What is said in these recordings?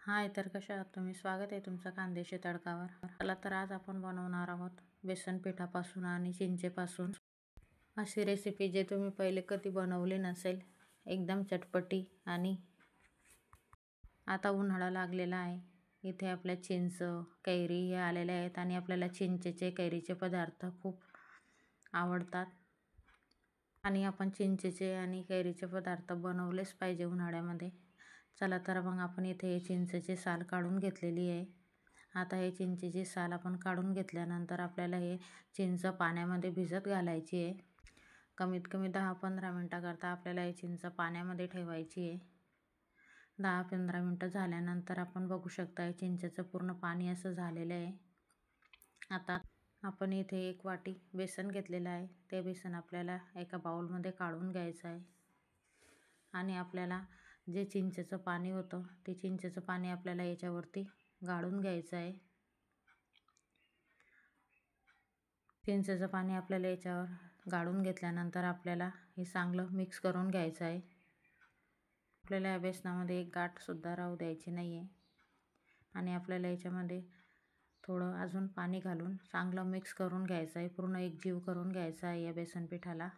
हाय, तर कशा आहात तुम्ही? स्वागत आहे तुमचं खानदेशी तडकावर. चला तर आज आपण बनवणार आहोत बेसन पिठापासून आणि चिंचेपासून अशी रेसिपी जे तुम्ही पहिले कधी बनवली नसेल. एकदम चटपटी. आणि आता उन्हाळा लागलेला आहे. इथे आपल्या चिंच, कैरी हे आलेले आहेत आणि आपल्याला चिंचेचे, कैरीचे पदार्थ खूप आवडतात आणि आपण चिंचेचे आणि कैरीचे पदार्थ बनवलेच पाहिजे उन्हाळ्यामध्ये. चला तर मग आपण इथे हे चिंचेची साल काढून घेतलेली आहे. आता हे चिंचेची साल आपण काढून घेतल्यानंतर आपल्याला हे चिंच पाण्यामध्ये भिजत घालायची आहे. कमीत कमी 10-15 मिनटाकरता आपल्याला हे चिंच पाण्यामध्ये ठेवायची आहे. 10-15 मिनटं झाल्यानंतर आपण बघू शकता हे चिंचेचं पूर्ण पाणी असं झालेलं आहे. आता आपण इथे 1 वाटी बेसन घेतलेलं आहे. ते बेसन आपल्याला एका बाउलमध्ये काढून घ्यायचं आहे आणि आपल्याला जे चिंचेचं पाणी होतं ते चिंचेचं पाणी आपल्याला याच्यावरती गाळून घ्यायचं आहे. चिंचेचं पाणी आपल्याला याच्यावर गाळून घेतल्यानंतर आपल्याला हे चांगलं मिक्स करून घ्यायचं आहे. आपल्याला या बेसनामध्ये एक गाठसुद्धा राहू द्यायची नाही आहे आणि आपल्याला याच्यामध्ये थोडं अजून पाणी घालून चांगलं मिक्स करून घ्यायचं आहे. पूर्ण एकजीव करून घ्यायचं आहे या बेसन पिठाला.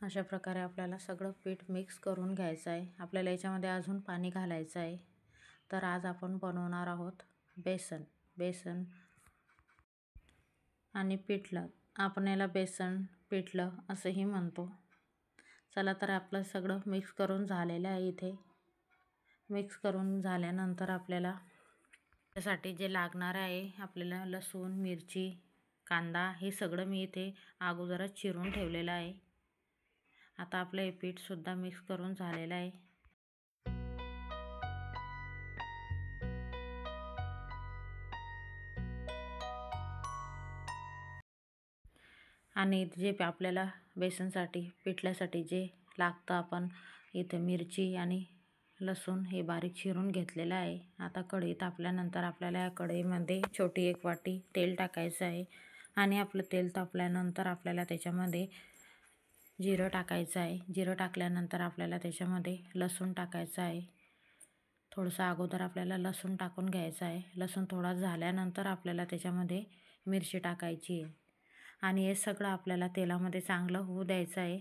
अशा प्रकारे आपल्याला सगळं पीठ मिक्स करून घ्यायचं आहे. आपल्याला याच्यामध्ये अजून पाणी घालायचं आहे. तर आज आपण बनवणार आहोत बेसन आणि पिठलं. आपण याला बेसन पिठलं असंही म्हणतो. चला तर आपलं सगळं मिक्स करून झालेलं आहे. इथे मिक्स करून झाल्यानंतर आपल्याला त्यासाठी जे लागणार आहे आपल्याला लसूण, मिरची, कांदा हे सगळं मी इथे अगोदरच चिरून ठेवलेलं आहे. आता आपलं हे पीठसुद्धा मिक्स करून झालेलं आहे. आणि जे आपल्याला बेसनसाठी पिठल्यासाठी जे लागतं आपण इथे मिरची आणि लसूण हे बारीक चिरून घेतलेलं आहे. आता कढई तापल्यानंतर आपल्याला या कढईमध्ये छोटी 1 वाटी तेल टाकायचं आहे आणि आपलं तेल तापल्यानंतर आपल्याला त्याच्यामध्ये जिरं टाकायचं आहे. जिरं टाकल्यानंतर आपल्याला त्याच्यामध्ये लसूण टाकायचं आहे. थोडंसं अगोदर आपल्याला लसूण टाकून घ्यायचं आहे. लसूण थोडा झाल्यानंतर आपल्याला त्याच्यामध्ये मिरची टाकायची आहे आणि हे सगळं आपल्याला तेलामध्ये चांगलं होऊ द्यायचं आहे.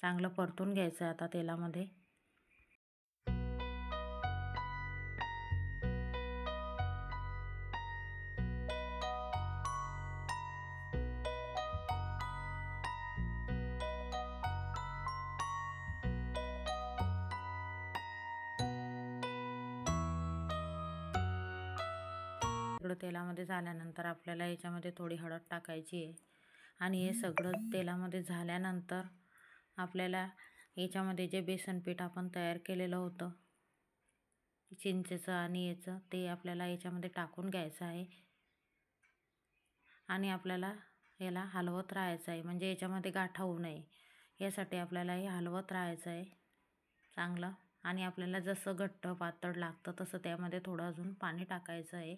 चांगलं परतून घ्यायचं आहे आता तेलामध्ये. सगळं तेलामध्ये झाल्यानंतर आपल्याला याच्यामध्ये थोडी हळद टाकायची आहे आणि हे सगळं तेलामध्ये झाल्यानंतर आपल्याला याच्यामध्ये जे बेसन पीठ आपण तयार केलेलं होतं चिंचेचं आणि याचं ते आपल्याला याच्यामध्ये टाकून घ्यायचं आहे आणि आपल्याला याला हलवत राहायचं आहे. म्हणजे याच्यामध्ये गाठा होऊ नये यासाठी आपल्याला हे हलवत राहायचं आहे चांगलं. आणि आपल्याला जसं घट्ट पातळ लागतं तसं त्यामध्ये थोडं अजून पाणी टाकायचं आहे.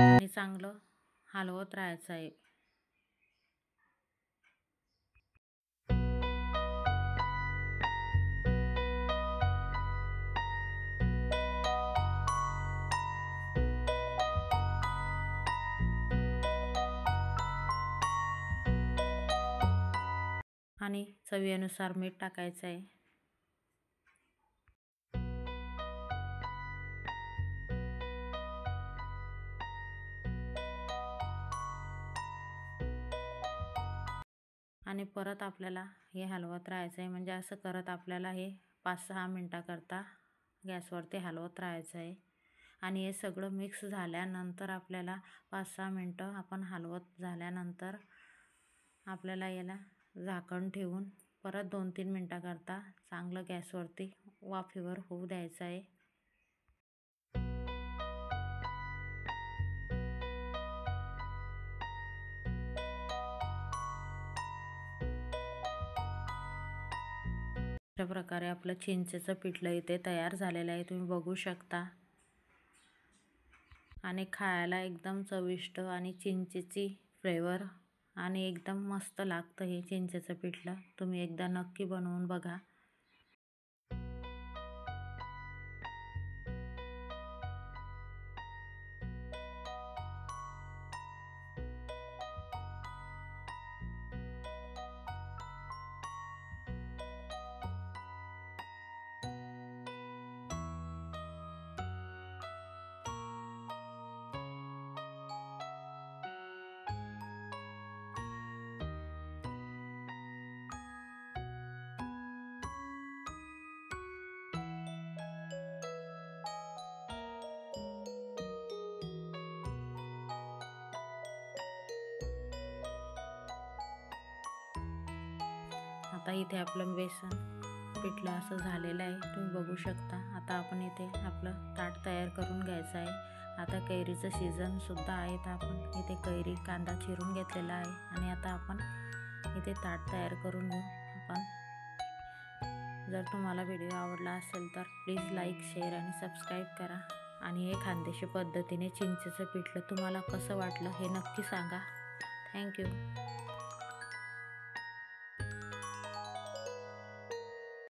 आणि चांगलं हलवत राहायचं आहे. आणि चवीनुसार मीठ टाकायचं आहे. आणि परत आपल्याला हे हलवत राहायचं आहे. म्हणजे असं करत आपल्याला हे 5-6 मिनटाकरता गॅसवरती हलवत राहायचं आहे. आणि हे सगळं मिक्स झाल्यानंतर आपल्याला 5-6 मिनटं आपण हलवत झाल्यानंतर आपल्याला याला झाकण ठेवून परत 2-3 मिनटाकरता चांगलं गॅसवरती वाफेवर होऊ द्यायचं आहे. अशा प्रकारे आपलं चिंचेचं पिठलं इथे तयार झालेलं आहे, तुम्ही बघू शकता. आणि खायला एकदम चविष्ट आणि चिंचेची फ्लेवर आणि एकदम मस्त लागतं हे चिंचेचं पिठलं. तुम्ही एकदा नक्की बनवून बघा. आता इथे आपलं बेसन पिठलं असं झालेलं आहे, तुम्ही बघू शकता. आता आपण इथे आपलं ताट तयार करून घ्यायचं आहे. आता कैरीचं सीझन सुद्धा आहे, तर आपण इथे कैरी कांदा चिरून घेतलेला आहे आणि आता आपण इथे ताट तयार करून घेऊ. आपण जर तुम्हाला व्हिडिओ आवडला असेल तर प्लीज लाईक, शेअर आणि सबस्क्राईब करा. आणि हे खानदेशी पद्धतीने चिंचेचं पिठलं तुम्हाला कसं वाटलं हे नक्की सांगा. थँक्यू.